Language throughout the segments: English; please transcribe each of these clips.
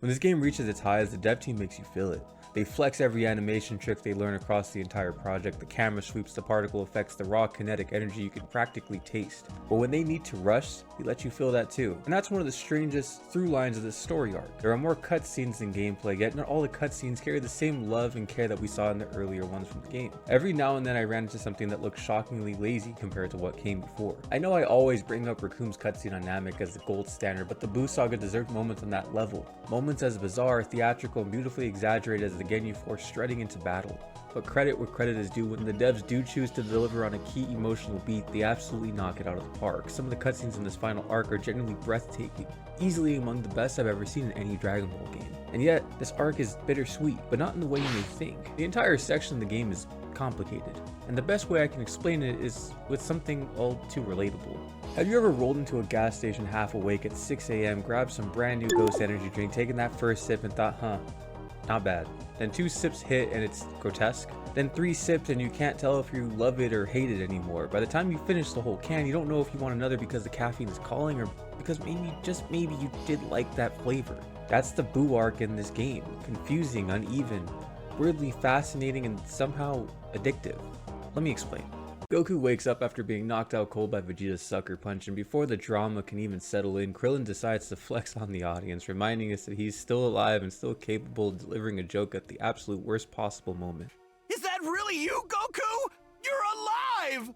When this game reaches its highs, the dev team makes you feel it. They flex every animation trick they learn across the entire project. The camera sweeps, the particle effects, the raw kinetic energy you can practically taste. But when they need to rush, they let you feel that too. And that's one of the strangest through lines of this story arc. There are more cutscenes than gameplay, yet not all the cutscenes carry the same love and care that we saw in the earlier ones from the game. Every now and then I ran into something that looked shockingly lazy compared to what came before. I know I always bring up Raccoon's cutscene on Namek as the gold standard, but the Buu Saga deserved moments on that level. Moments as bizarre, theatrical, and beautifully exaggerated as the Ginyu Force strutting into battle. But credit where credit is due, when the devs do choose to deliver on a key emotional beat, they absolutely knock it out of the park. Some of the cutscenes in this final arc are genuinely breathtaking, easily among the best I've ever seen in any Dragon Ball game. And yet, this arc is bittersweet, but not in the way you may think. The entire section of the game is complicated, and the best way I can explain it is with something all too relatable. Have you ever rolled into a gas station half awake at 6 AM, grabbed some brand new Ghost energy drink, taken that first sip and thought, not bad. Then 2 sips hit and it's grotesque. Then 3 sips and you can't tell if you love it or hate it anymore. By the time you finish the whole can, you don't know if you want another because the caffeine is calling or because maybe, just maybe, you did like that flavor. That's the Buu arc in this game. Confusing, uneven, weirdly fascinating, and somehow addictive. Let me explain. Goku wakes up after being knocked out cold by Vegeta's sucker punch, and before the drama can even settle in, Krillin decides to flex on the audience, reminding us that he's still alive and still capable of delivering a joke at the absolute worst possible moment. Is that really you, Goku? You're alive!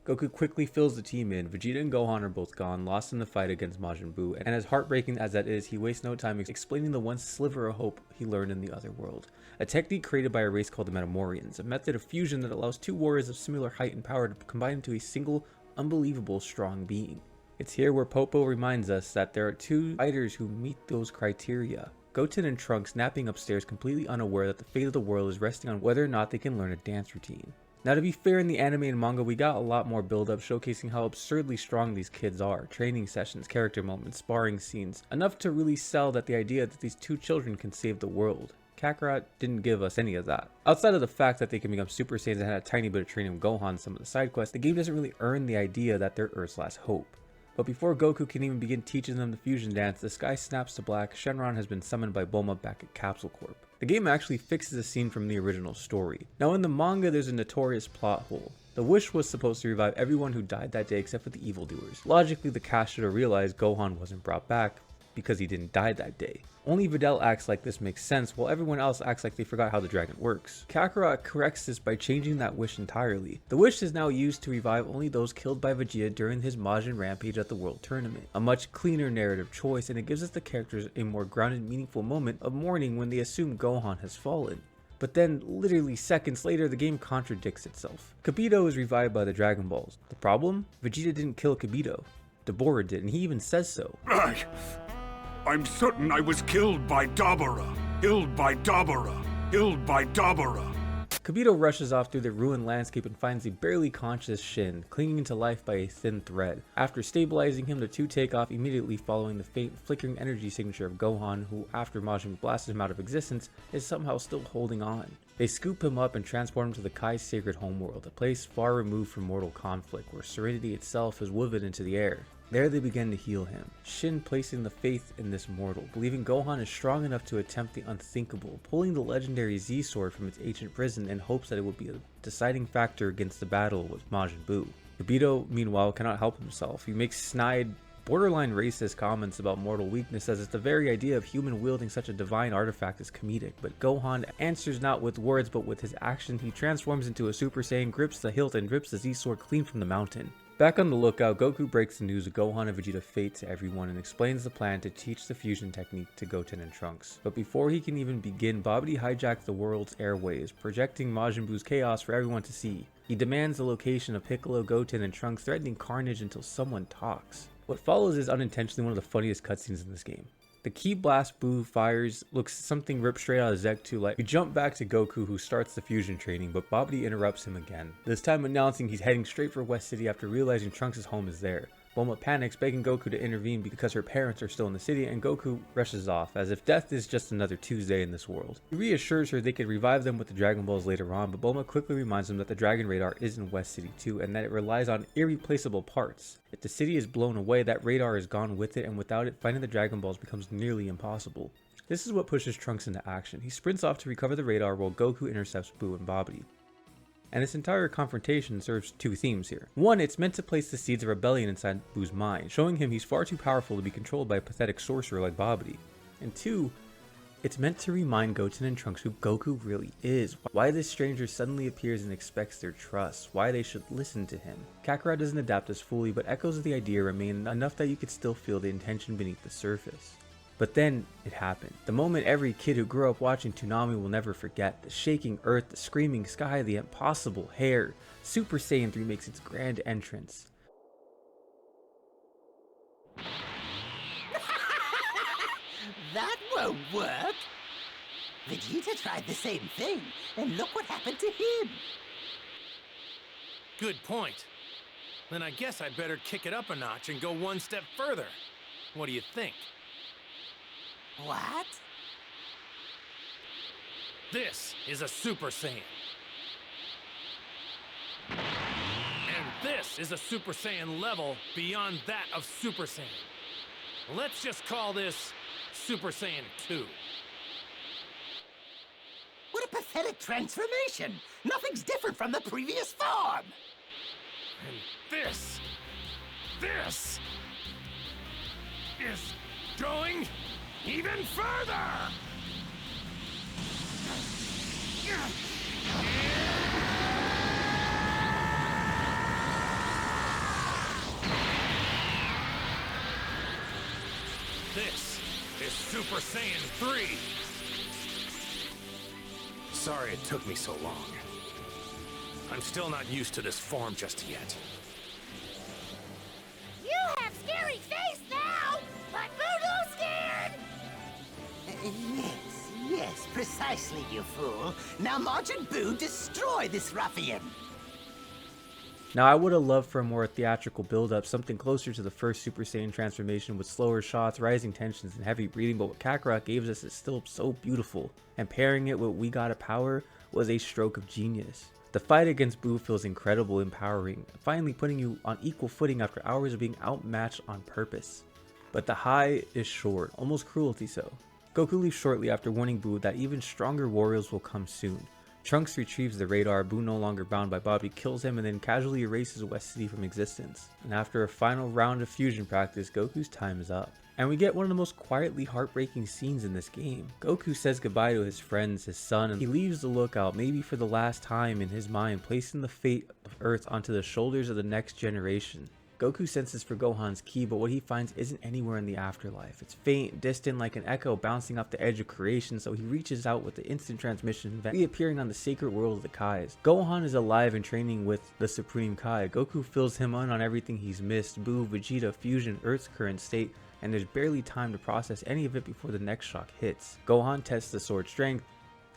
Goku quickly fills the team in. Vegeta and Gohan are both gone, lost in the fight against Majin Buu, and as heartbreaking as that is, he wastes no time explaining the one sliver of hope he learned in the other world. A technique created by a race called the Metamorians, a method of fusion that allows 2 warriors of similar height and power to combine into a single, unbelievable strong being. It's here where Popo reminds us that there are 2 fighters who meet those criteria. Goten and Trunks napping upstairs, completely unaware that the fate of the world is resting on whether or not they can learn a dance routine. Now, to be fair, in the anime and manga, we got a lot more build-up showcasing how absurdly strong these kids are. Training sessions, character moments, sparring scenes, enough to really sell that the idea that these 2 children can save the world. Kakarot didn't give us any of that. Outside of the fact that they can become Super Saiyans and had a tiny bit of training with Gohan in some of the side quests, the game doesn't really earn the idea that they're Earth's last hope. But before Goku can even begin teaching them the fusion dance, the sky snaps to black. Shenron has been summoned by Bulma back at Capsule Corp. The game actually fixes a scene from the original story. Now in the manga, there's a notorious plot hole. The wish was supposed to revive everyone who died that day except for the evildoers. Logically, the cast should have realized Gohan wasn't brought back because he didn't die that day. Only Videl acts like this makes sense, while everyone else acts like they forgot how the dragon works. Kakarot corrects this by changing that wish entirely. The wish is now used to revive only those killed by Vegeta during his Majin rampage at the World Tournament. A much cleaner narrative choice, and it gives us the characters a more grounded, meaningful moment of mourning when they assume Gohan has fallen. But then, literally seconds later, the game contradicts itself. Kibito is revived by the Dragon Balls. The problem? Vegeta didn't kill Kibito. Dabura did, and he even says so. I'm certain I was killed by Dabura. Killed by Dabura. Killed by Dabura. Kibito rushes off through the ruined landscape and finds the barely conscious Shin, clinging to life by a thin thread. After stabilizing him, the 2 take off, immediately following the faint, flickering energy signature of Gohan, who, after Majin blasts him out of existence, is somehow still holding on. They scoop him up and transport him to the Kai's sacred homeworld, a place far removed from mortal conflict, where serenity itself is woven into the air. There they begin to heal him, Shin placing the faith in this mortal, believing Gohan is strong enough to attempt the unthinkable, pulling the legendary Z-Sword from its ancient prison in hopes that it will be a deciding factor against the battle with Majin Buu. Kibito, meanwhile, cannot help himself. He makes snide, borderline racist comments about mortal weakness, as if the very idea of human wielding such a divine artifact is comedic. But Gohan answers not with words but with his action. He transforms into a Super Saiyan, grips the hilt, and rips the Z-Sword clean from the mountain. Back on the lookout, Goku breaks the news of Gohan and Vegeta fate to everyone and explains the plan to teach the fusion technique to Goten and Trunks. But before he can even begin, Babidi hijacks the world's airways, projecting Majin Buu's chaos for everyone to see. He demands the location of Piccolo, Goten, and Trunks, threatening carnage until someone talks. What follows is unintentionally one of the funniest cutscenes in this game. The key blast Buu fires looks something ripped straight out of Zek 2 like. We jump back to Goku, who starts the fusion training, but Babidi interrupts him again, this time announcing he's heading straight for West City after realizing Trunks' home is there. Bulma panics, begging Goku to intervene because her parents are still in the city, and Goku rushes off, as if death is just another Tuesday in this world. He reassures her they could revive them with the Dragon Balls later on, but Bulma quickly reminds him that the Dragon Radar is in West City too, and that it relies on irreplaceable parts. If the city is blown away, that radar is gone with it, and without it, finding the Dragon Balls becomes nearly impossible. This is what pushes Trunks into action. He sprints off to recover the radar while Goku intercepts Buu and Babidi. And this entire confrontation serves two themes here. One, it's meant to place the seeds of rebellion inside Buu's mind, showing him he's far too powerful to be controlled by a pathetic sorcerer like Babidi. And two, it's meant to remind Goten and Trunks who Goku really is, why this stranger suddenly appears and expects their trust, why they should listen to him. Kakarot doesn't adapt as fully, but echoes of the idea remain enough that you could still feel the intention beneath the surface. But then, it happened. The moment every kid who grew up watching Toonami will never forget. The shaking earth, the screaming sky, the impossible hair. Super Saiyan 3 makes its grand entrance. That won't work. Vegeta tried the same thing, and look what happened to him. Good point. Then I guess I'd better kick it up a notch and go one step further. What do you think? What? This is a Super Saiyan. And this is a Super Saiyan level beyond that of Super Saiyan. Let's just call this Super Saiyan 2. What a pathetic transformation! Nothing's different from the previous form! And this is going even further! This is Super Saiyan 3! Sorry it took me so long. I'm still not used to this form just yet. You have scary face now, but Voodoo's scared! Yes, precisely, you fool. Now Majin Buu, destroy this ruffian! Now I would have loved for a more theatrical build-up, something closer to the first Super Saiyan transformation with slower shots, rising tensions, and heavy breathing, but what Kakarot gave us is still so beautiful, and pairing it with We Gotta Power was a stroke of genius. The fight against Buu feels incredible, empowering, finally putting you on equal footing after hours of being outmatched on purpose. But the high is short, almost cruelty so. Goku leaves shortly after warning Buu that even stronger warriors will come soon. Trunks retrieves the radar, Buu no longer bound by Babidi kills him and then casually erases West City from existence. And after a final round of fusion practice, Goku's time is up. And we get one of the most quietly heartbreaking scenes in this game. Goku says goodbye to his friends, his son, and he leaves the lookout, maybe for the last time in his mind, placing the fate of Earth onto the shoulders of the next generation. Goku senses for Gohan's ki, but what he finds isn't anywhere in the afterlife. It's faint, distant, like an echo bouncing off the edge of creation, so he reaches out with the instant transmission event, reappearing on the sacred world of the Kais. Gohan is alive and training with the Supreme Kai. Goku fills him in on everything he's missed: Buu, Vegeta, fusion, Earth's current state, and there's barely time to process any of it before the next shock hits. Gohan tests the sword's strength,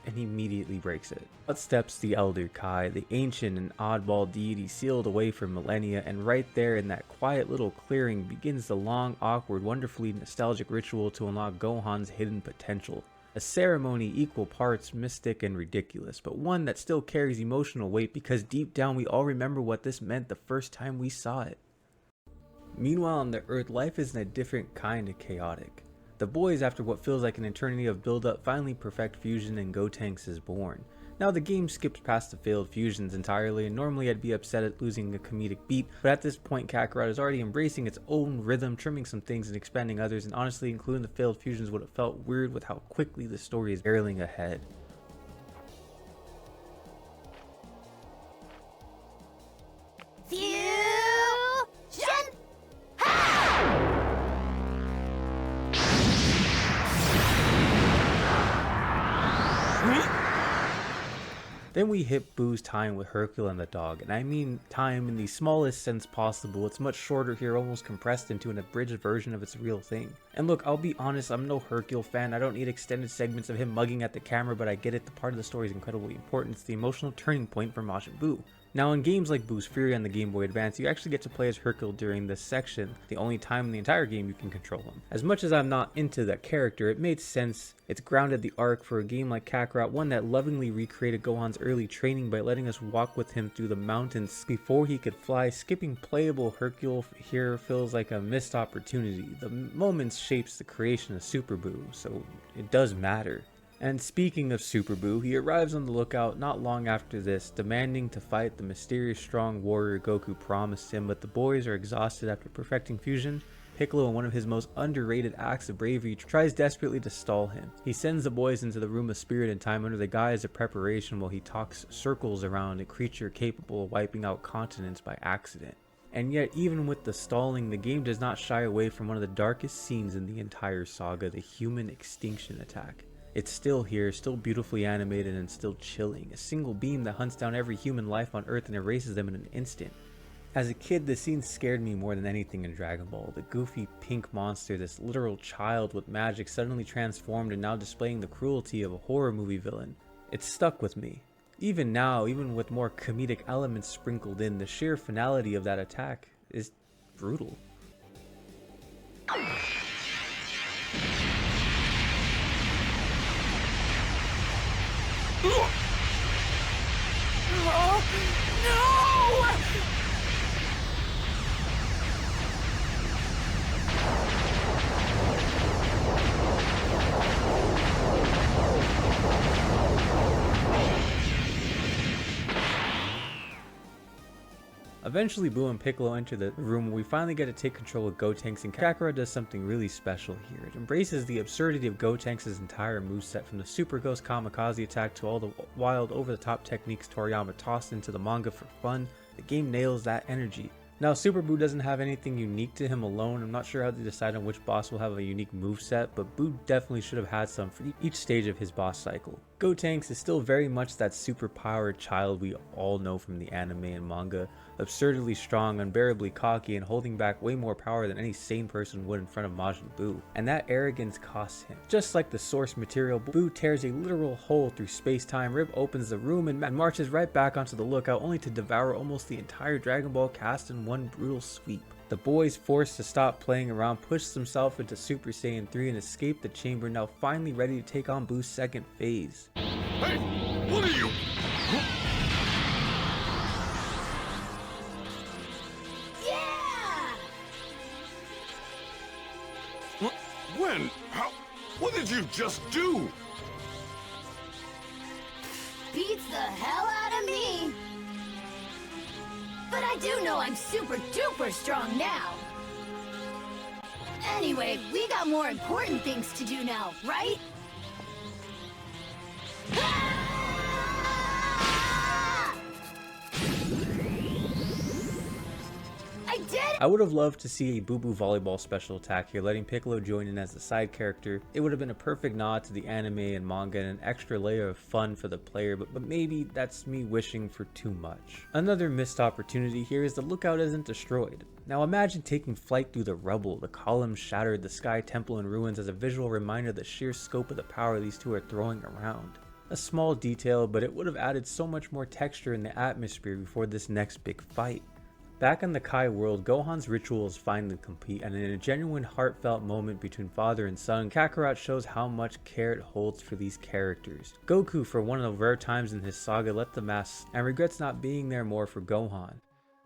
and he immediately breaks it. Out steps the Elder Kai, the ancient and oddball deity sealed away for millennia, and right there in that quiet little clearing begins the long, awkward, wonderfully nostalgic ritual to unlock Gohan's hidden potential. A ceremony equal parts mystic and ridiculous, but one that still carries emotional weight because deep down we all remember what this meant the first time we saw it. Meanwhile on the Earth, life is in a different kind of chaotic. The boys, after what feels like an eternity of build-up, finally perfect fusion and Gotenks is born. Now the game skips past the failed fusions entirely, and normally I'd be upset at losing a comedic beat, but at this point Kakarot is already embracing its own rhythm, trimming some things and expanding others, and honestly including the failed fusions would have felt weird with how quickly the story is barreling ahead. Fusion! Then we hit Buu's time with Hercule and the dog, and I mean time in the smallest sense possible. It's much shorter here, almost compressed into an abridged version of its real thing. And look, I'll be honest, I'm no Hercule fan. I don't need extended segments of him mugging at the camera, but I get it, the part of the story is incredibly important. It's the emotional turning point for Majin Buu. Now in games like Boo's Fury on the Game Boy Advance, you actually get to play as Hercule during this section, the only time in the entire game you can control him. As much as I'm not into that character, it made sense. It's grounded the arc for a game like Kakarot, one that lovingly recreated Gohan's early training by letting us walk with him through the mountains before he could fly. Skipping playable Hercule here feels like a missed opportunity. The moments shapes the creation of Super Buu, so it does matter. And speaking of Super Buu, he arrives on the lookout not long after this, demanding to fight the mysterious strong warrior Goku promised him, but the boys are exhausted after perfecting fusion. Piccolo, in one of his most underrated acts of bravery, tries desperately to stall him. He sends the boys into the Room of Spirit and Time under the guise of preparation while he talks circles around a creature capable of wiping out continents by accident. And yet, even with the stalling, the game does not shy away from one of the darkest scenes in the entire saga, the human extinction attack. It's still here, still beautifully animated and still chilling. A single beam that hunts down every human life on Earth and erases them in an instant. As a kid, this scene scared me more than anything in Dragon Ball. The goofy pink monster, this literal child with magic suddenly transformed and now displaying the cruelty of a horror movie villain. It stuck with me. Even now, even with more comedic elements sprinkled in, the sheer finality of that attack is brutal. Eventually, Buu and Piccolo enter the room where we finally get to take control of Gotenks, and Kakarot does something really special here. It embraces the absurdity of Gotenks' entire moveset, from the Super Ghost Kamikaze attack to all the wild, over-the-top techniques Toriyama tossed into the manga for fun. The game nails that energy. Now, Super Buu doesn't have anything unique to him alone. I'm not sure how they decide on which boss will have a unique moveset, but Buu definitely should have had some for each stage of his boss cycle. Gotenks is still very much that super-powered child we all know from the anime and manga, absurdly strong, unbearably cocky, and holding back way more power than any sane person would in front of Majin Buu. And that arrogance costs him. Just like the source material, Buu tears a literal hole through space-time, Rib opens the room, and marches right back onto the lookout, only to devour almost the entire Dragon Ball cast in one brutal sweep. The boys, forced to stop playing around, push themselves into Super Saiyan 3 and escape the chamber, now finally ready to take on Buu's second phase. Hey, what are you? Yeah! When? How? What did you just do? Beats the hell out of me! But I do know I'm super duper strong now! Anyway, we got more important things to do now, right? I did it! I would have loved to see a Boo Boo volleyball special attack here, letting Piccolo join in as a side character. It would have been a perfect nod to the anime and manga and an extra layer of fun for the player, but maybe that's me wishing for too much. Another missed opportunity here is the lookout isn't destroyed. Now imagine taking flight through the rubble, the columns shattered, the sky temple in ruins, as a visual reminder of the sheer scope of the power these two are throwing around. A small detail, but it would have added so much more texture in the atmosphere before this next big fight. Back in the Kai world, Gohan's ritual is finally complete, and in a genuine heartfelt moment between father and son, Kakarot shows how much care it holds for these characters. Goku, for one of the rare times in his saga, let the mask and regrets not being there more for Gohan.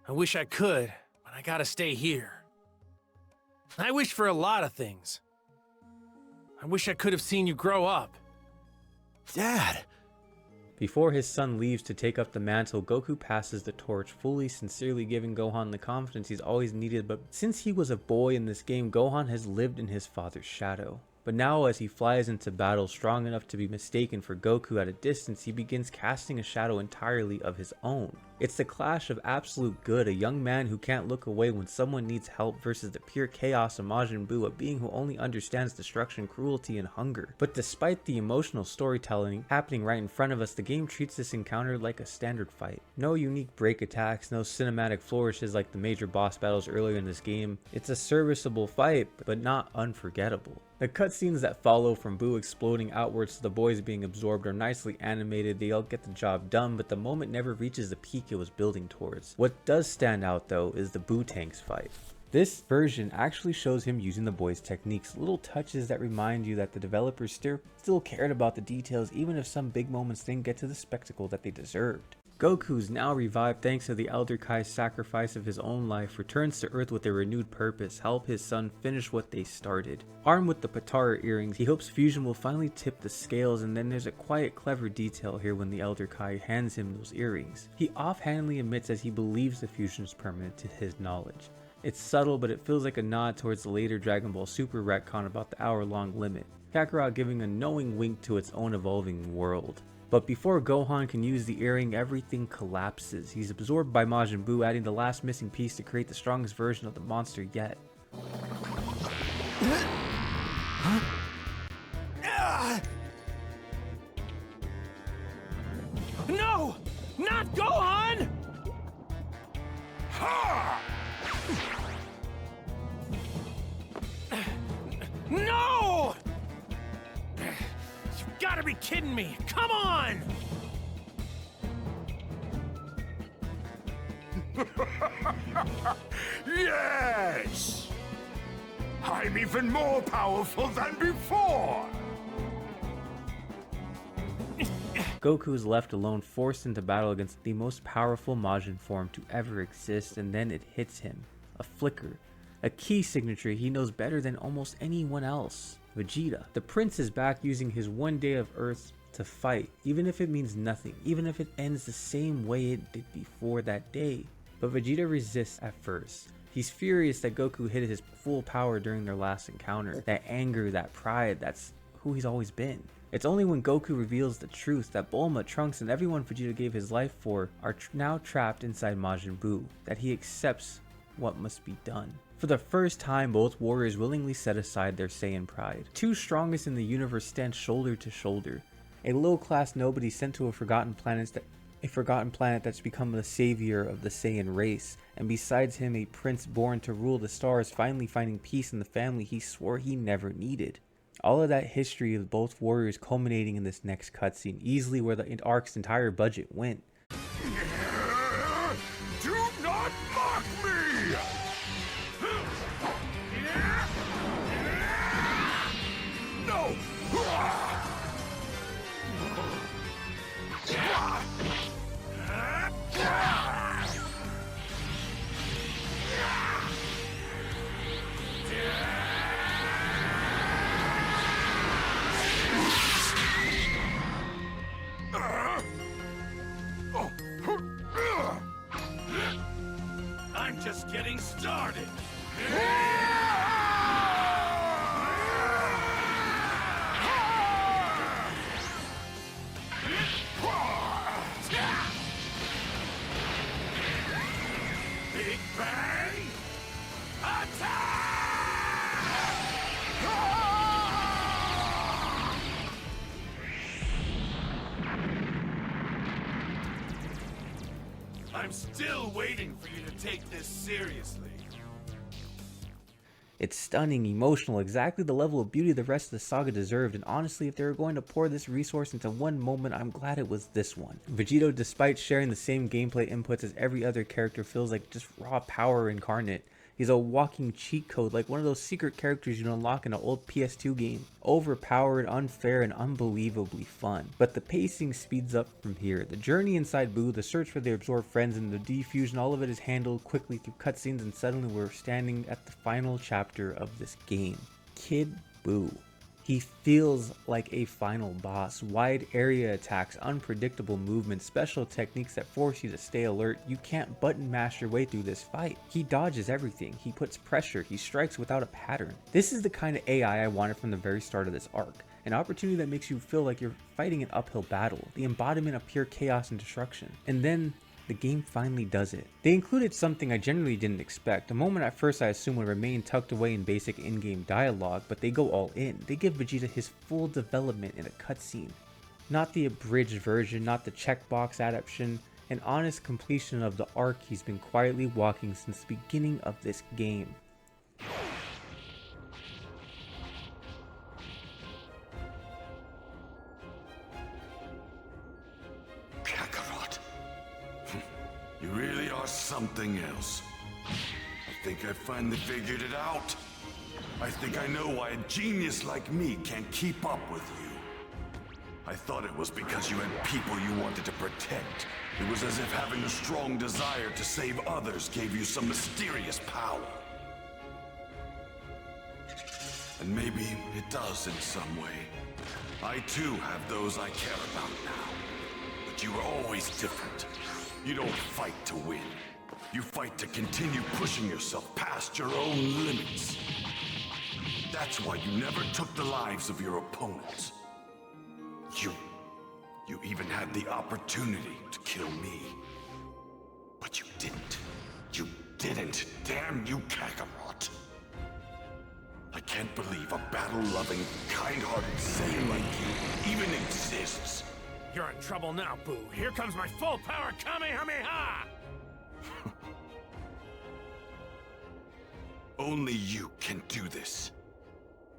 I wish I could, but I gotta stay here. I wish for a lot of things. I wish I could have seen you grow up. Dad! Before his son leaves to take up the mantle, Goku passes the torch, fully sincerely giving Gohan the confidence he's always needed. But since he was a boy in this game, Gohan has lived in his father's shadow. But now, as he flies into battle strong enough to be mistaken for Goku at a distance, he begins casting a shadow entirely of his own. It's the clash of absolute good, a young man who can't look away when someone needs help, versus the pure chaos of Majin Buu, a being who only understands destruction, cruelty, and hunger. But despite the emotional storytelling happening right in front of us, the game treats this encounter like a standard fight. No unique break attacks, no cinematic flourishes like the major boss battles earlier in this game. It's a serviceable fight, but not unforgettable. The cutscenes that follow, from Buu exploding outwards to the boys being absorbed, are nicely animated. They all get the job done, but the moment never reaches the peak Vegeta was building towards. What does stand out though is the Buu tanks fight. This version actually shows him using the boy's techniques, little touches that remind you that the developers still cared about the details even if some big moments didn't get to the spectacle that they deserved. Goku's now revived thanks to the Elder Kai's sacrifice of his own life, returns to Earth with a renewed purpose, help his son finish what they started. Armed with the Patara earrings, he hopes fusion will finally tip the scales, and then there's a quiet clever detail here when the Elder Kai hands him those earrings. He offhandedly admits as he believes the fusion is permanent to his knowledge. It's subtle, but it feels like a nod towards the later Dragon Ball Super retcon about the hour-long limit, Kakarot giving a knowing wink to its own evolving world. But before Gohan can use the earring, everything collapses. He's absorbed by Majin Buu, adding the last missing piece to create the strongest version of the monster yet. No! Not Gohan! Ha! No! You've gotta be kidding me! Come on! Yes! I'm even more powerful than before! Goku is left alone, forced into battle against the most powerful Majin form to ever exist, and then it hits him. A flicker. A key signature he knows better than almost anyone else. Vegeta. The prince is back using his one day of Earth to fight, even if it means nothing, even if it ends the same way it did before that day. But Vegeta resists at first. He's furious that Goku hit his full power during their last encounter. That anger, that pride, that's who he's always been. It's only when Goku reveals the truth that Bulma, Trunks, and everyone Vegeta gave his life for are now trapped inside Majin Buu, that he accepts what must be done. For the first time, both warriors willingly set aside their Saiyan pride. Two strongest in the universe stand shoulder to shoulder. A low-class nobody sent to a forgotten planet that's become the savior of the Saiyan race, and besides him a prince born to rule the stars, finally finding peace in the family he swore he never needed. All of that history of both warriors culminating in this next cutscene, easily where the arc's entire budget went. Do not mock me! No! I'm just getting started. Big Bang! I'm still waiting for you to take this seriously. It's stunning, emotional, exactly the level of beauty the rest of the saga deserved, and honestly, if they were going to pour this resource into one moment, I'm glad it was this one. Vegito, despite sharing the same gameplay inputs as every other character, feels like just raw power incarnate. He's a walking cheat code, like one of those secret characters you'd unlock in an old PS2 game. Overpowered, unfair, and unbelievably fun. But the pacing speeds up from here. The journey inside Buu, the search for the absorbed friends, and the defusion, all of it is handled quickly through cutscenes, and suddenly we're standing at the final chapter of this game. Kid Buu. He feels like a final boss. Wide area attacks, unpredictable movements, special techniques that force you to stay alert. You can't button mash your way through this fight. He dodges everything. He puts pressure. He strikes without a pattern. This is the kind of AI I wanted from the very start of this arc. An opportunity that makes you feel like you're fighting an uphill battle. The embodiment of pure chaos and destruction. And then the game finally does it. They included something I generally didn't expect, a moment at first I assumed would remain tucked away in basic in-game dialogue, but they go all in. They give Vegeta his full development in a cutscene. Not the abridged version, not the checkbox adaptation, an honest completion of the arc he's been quietly walking since the beginning of this game. Kakarot. are something else. I think I finally figured it out. I think I know why a genius like me can't keep up with you. I thought it was because you had people you wanted to protect. It was as if having a strong desire to save others gave you some mysterious power. And maybe it does in some way. I too have those I care about now. But you are always different. You don't fight to win. You fight to continue pushing yourself past your own limits. That's why you never took the lives of your opponents. You even had the opportunity to kill me. But you didn't. You didn't. Damn you, Kakarot. I can't believe a battle-loving, kind-hearted Saiyan like you even exists. You're in trouble now, Boo. Here comes my full-power Kamehameha! Only you can do this.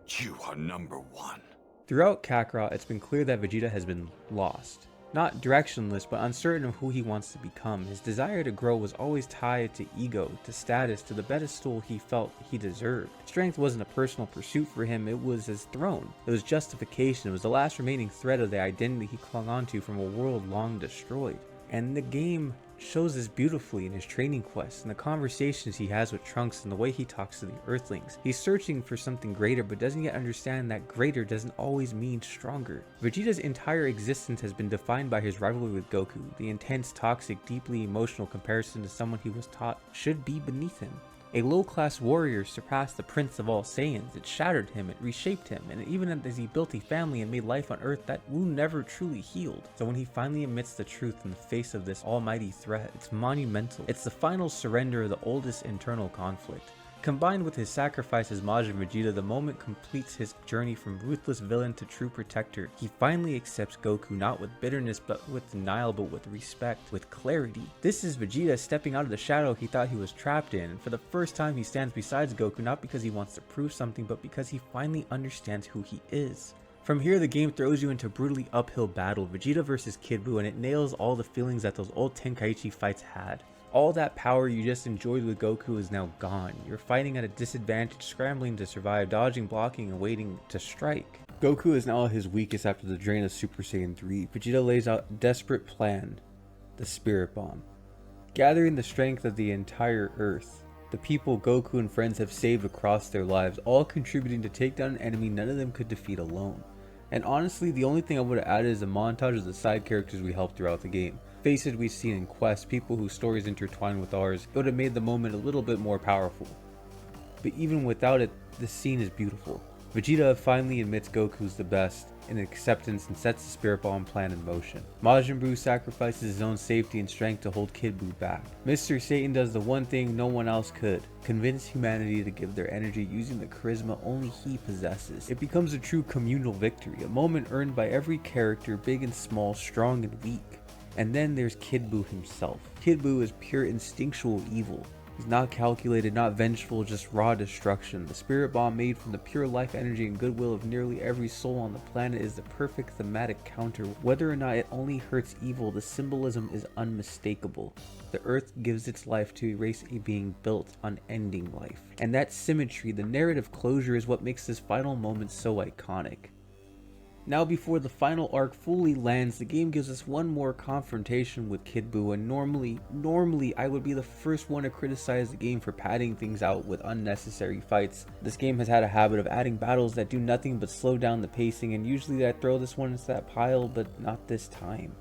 You are number one. Throughout Kakarot, it's been clear that Vegeta has been lost. Not directionless, but uncertain of who he wants to become. His desire to grow was always tied to ego, to status, to the pedestal he felt he deserved. Strength wasn't a personal pursuit for him, it was his throne. It was justification, it was the last remaining thread of the identity he clung onto from a world long destroyed. And the game shows this beautifully in his training quests and the conversations he has with Trunks and the way he talks to the Earthlings. He's searching for something greater, but doesn't yet understand that greater doesn't always mean stronger. Vegeta's entire existence has been defined by his rivalry with Goku, the intense, toxic, deeply emotional comparison to someone he was taught should be beneath him. A low-class warrior surpassed the prince of all Saiyans. It shattered him, it reshaped him, and even as he built a family and made life on Earth, that wound never truly healed. So when he finally admits the truth in the face of this almighty threat, it's monumental. It's the final surrender of the oldest internal conflict. Combined with his sacrifice as Majin Vegeta, the moment completes his journey from ruthless villain to true protector. He finally accepts Goku not with bitterness but with denial, but with respect, with clarity. This is Vegeta stepping out of the shadow he thought he was trapped in, and for the first time he stands beside Goku not because he wants to prove something but because he finally understands who he is. From here, the game throws you into a brutally uphill battle, Vegeta versus Kid Buu, and it nails all the feelings that those old Tenkaichi fights had. All that power you just enjoyed with Goku is now gone. You're fighting at a disadvantage, scrambling to survive, dodging, blocking, and waiting to strike. Goku is now at his weakest after the drain of Super Saiyan 3. Vegeta lays out a desperate plan, the Spirit Bomb. Gathering the strength of the entire Earth, the people Goku and friends have saved across their lives, all contributing to take down an enemy none of them could defeat alone. And honestly, the only thing I would have added is a montage of the side characters we helped throughout the game. Faces we've seen in quests, people whose stories intertwine with ours. It would have made the moment a little bit more powerful. But even without it, the scene is beautiful. Vegeta finally admits Goku's the best in acceptance and sets the Spirit Bomb plan in motion. Majin Buu sacrifices his own safety and strength to hold Kid Buu back. Mr. Satan does the one thing no one else could: convince humanity to give their energy using the charisma only he possesses. It becomes a true communal victory, a moment earned by every character, big and small, strong and weak. And then there's Kid Buu himself. Kid Buu is pure instinctual evil. He's not calculated, not vengeful, just raw destruction. The Spirit Bomb, made from the pure life energy and goodwill of nearly every soul on the planet, is the perfect thematic counter. Whether or not it only hurts evil, the symbolism is unmistakable. The Earth gives its life to erase a being built on ending life. And that symmetry, the narrative closure, is what makes this final moment so iconic. Now, before the final arc fully lands, the game gives us one more confrontation with Kid Buu, and normally I would be the first one to criticize the game for padding things out with unnecessary fights. This game has had a habit of adding battles that do nothing but slow down the pacing, and usually I throw this one into that pile, but not this time.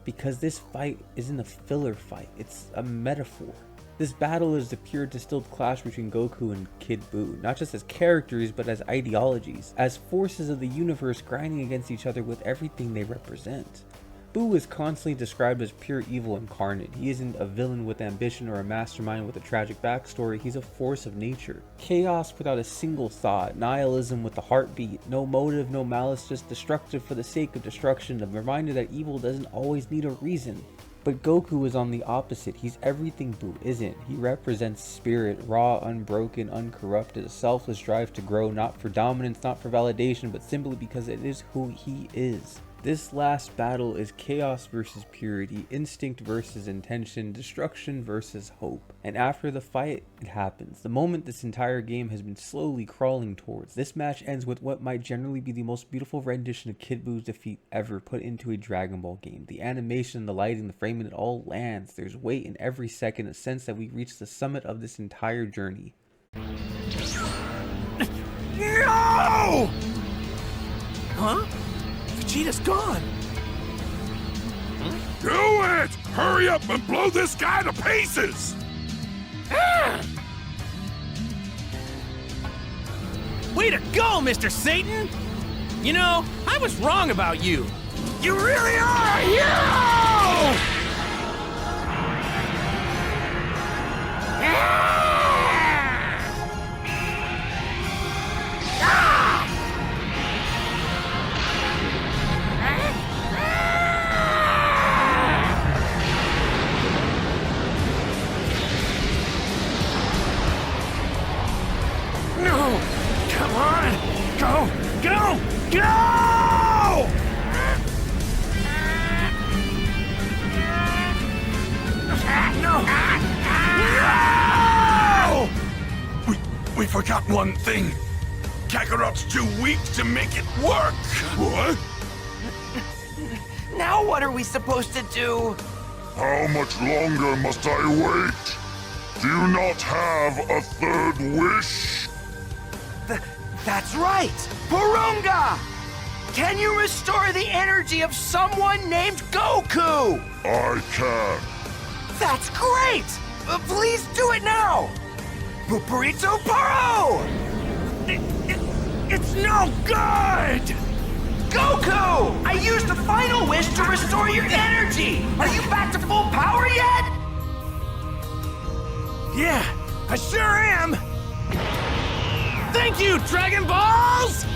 Because this fight isn't a filler fight, it's a metaphor. This battle is the pure distilled clash between Goku and Kid Buu, not just as characters but as ideologies, as forces of the universe grinding against each other with everything they represent. Buu is constantly described as pure evil incarnate. He isn't a villain with ambition or a mastermind with a tragic backstory, he's a force of nature. Chaos without a single thought, nihilism with a heartbeat, no motive, no malice, just destructive for the sake of destruction, a reminder that evil doesn't always need a reason. But Goku is on the opposite. He's everything Buu isn't. He represents spirit, raw, unbroken, uncorrupted, a selfless drive to grow, not for dominance, not for validation, but simply because it is who he is. This last battle is chaos versus purity, instinct versus intention, destruction versus hope. And after the fight, it happens. The moment this entire game has been slowly crawling towards. This match ends with what might generally be the most beautiful rendition of Kid Buu's defeat ever put into a Dragon Ball game. The animation, the lighting, the framing, it all lands. There's weight in every second, a sense that we reached the summit of this entire journey. No! Huh? Vegeta's gone. Do it! Hurry up and blow this guy to pieces! Way to go, Mr. Satan! You know, I was wrong about you. You really are a hero! No! Come on! Go! Go! Go! No! No! We forgot one thing. Kakarot's too weak to make it work. What? Now what are we supposed to do? How much longer must I wait? Do you not have a third wish? That's right! Purunga! Can you restore the energy of someone named Goku? I can. That's great! Please do it now! Burrito Paro! It's no good! Goku! I used the final wish to restore your energy! Are you back to full power yet? Yeah, I sure am! Thank you, Dragon Balls!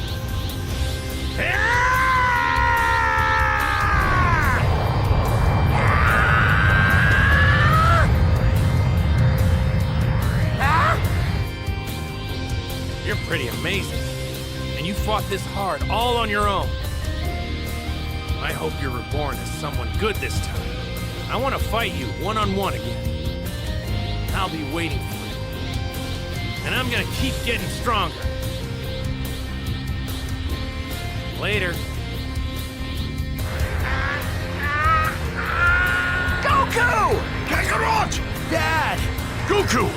You're pretty amazing. And you fought this hard all on your own. I hope you're reborn as someone good this time. I want to fight you one-on-one again. I'll be waiting for you. And I'm gonna keep getting stronger. Later. Goku! Kakarot! Dad! Goku!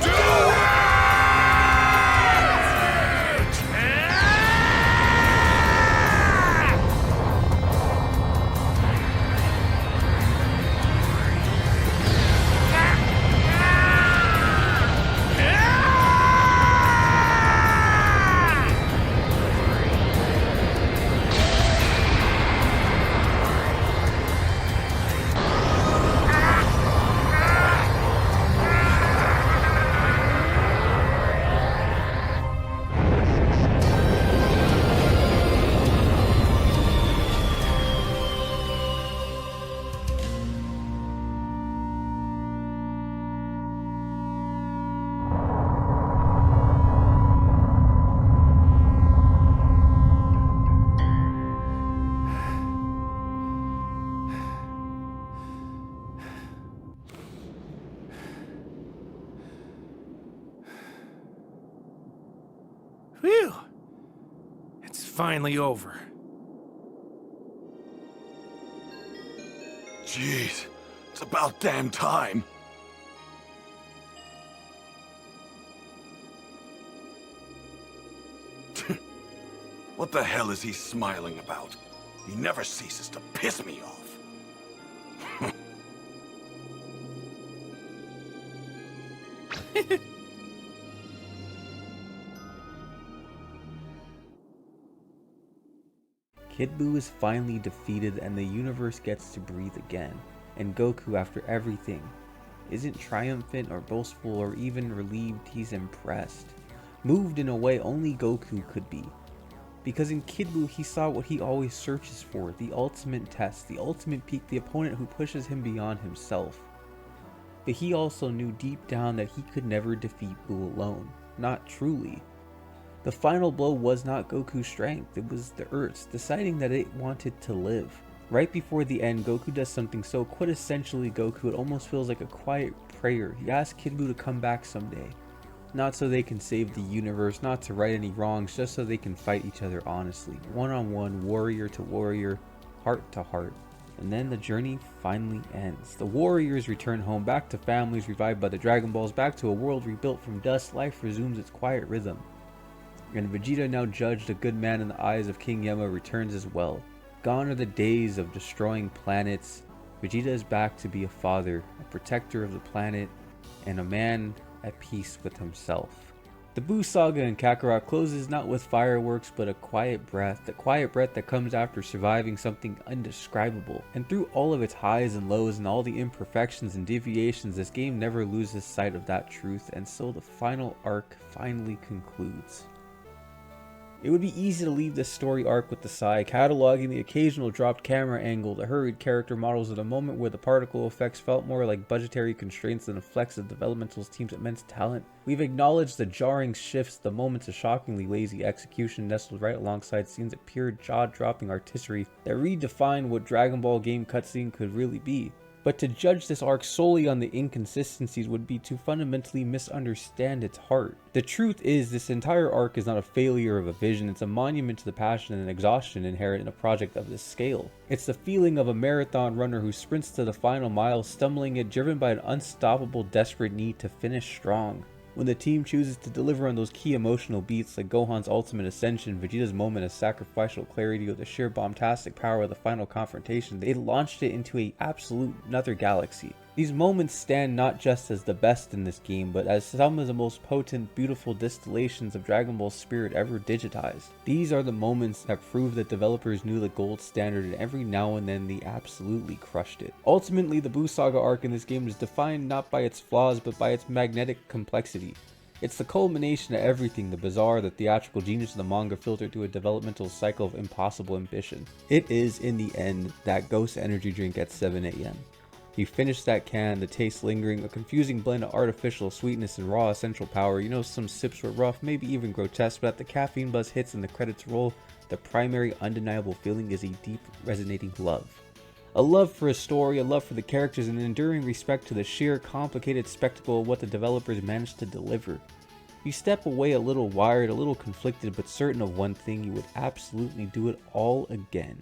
Do it! Phew! It's finally over. Jeez, it's about damn time. What the hell is he smiling about? He never ceases to piss me off. Kid Buu is finally defeated and the universe gets to breathe again. And Goku, after everything, isn't triumphant or boastful or even relieved, he's impressed. Moved in a way only Goku could be. Because in Kid Buu he saw what he always searches for, the ultimate test, the ultimate peak, the opponent who pushes him beyond himself. But he also knew deep down that he could never defeat Buu alone. Not truly. The final blow was not Goku's strength, it was the Earth's, deciding that it wanted to live. Right before the end, Goku does something so quintessentially Goku it almost feels like a quiet prayer. He asks Kid Buu to come back someday. Not so they can save the universe, not to right any wrongs, just so they can fight each other honestly. One-on-one, warrior to warrior, heart to heart. And then the journey finally ends. The warriors return home, back to families revived by the Dragon Balls, back to a world rebuilt from dust. Life resumes its quiet rhythm. And Vegeta, now judged a good man in the eyes of King Yama, returns as well. Gone are the days of destroying planets. Vegeta is back to be a father, a protector of the planet, and a man at peace with himself. The Buu Saga in Kakarot closes not with fireworks but a quiet breath, the quiet breath that comes after surviving something indescribable. And through all of its highs and lows and all the imperfections and deviations, this game never loses sight of that truth, and so the final arc finally concludes. It would be easy to leave this story arc with the sigh, cataloging the occasional dropped camera angle, the hurried character models at a moment where the particle effects felt more like budgetary constraints than a flex of developmental team's immense talent. We've acknowledged the jarring shifts, the moments of shockingly lazy execution nestled right alongside scenes of pure jaw-dropping artistry that redefine what Dragon Ball game cutscene could really be. But to judge this arc solely on the inconsistencies would be to fundamentally misunderstand its heart. The truth is, this entire arc is not a failure of a vision, it's a monument to the passion and exhaustion inherent in a project of this scale. It's the feeling of a marathon runner who sprints to the final mile, stumbling it, driven by an unstoppable, desperate need to finish strong. When the team chooses to deliver on those key emotional beats like Gohan's ultimate ascension, Vegeta's moment of sacrificial clarity, or the sheer bombastic power of the final confrontation, they launched it into an absolute another galaxy. These moments stand not just as the best in this game, but as some of the most potent, beautiful distillations of Dragon Ball's spirit ever digitized. These are the moments that prove that developers knew the gold standard, and every now and then they absolutely crushed it. Ultimately, the Buu Saga arc in this game is defined not by its flaws, but by its magnetic complexity. It's the culmination of everything, the bizarre, the theatrical genius of the manga filtered through a developmental cycle of impossible ambition. It is, in the end, that ghost energy drink at 7 AM. You finish that can, the taste lingering, a confusing blend of artificial sweetness and raw essential power. You know, some sips were rough, maybe even grotesque, but at the caffeine buzz hits and the credits roll, the primary undeniable feeling is a deep, resonating love. A love for a story, a love for the characters, and an enduring respect to the sheer, complicated spectacle of what the developers managed to deliver. You step away a little wired, a little conflicted, but certain of one thing: you would absolutely do it all again.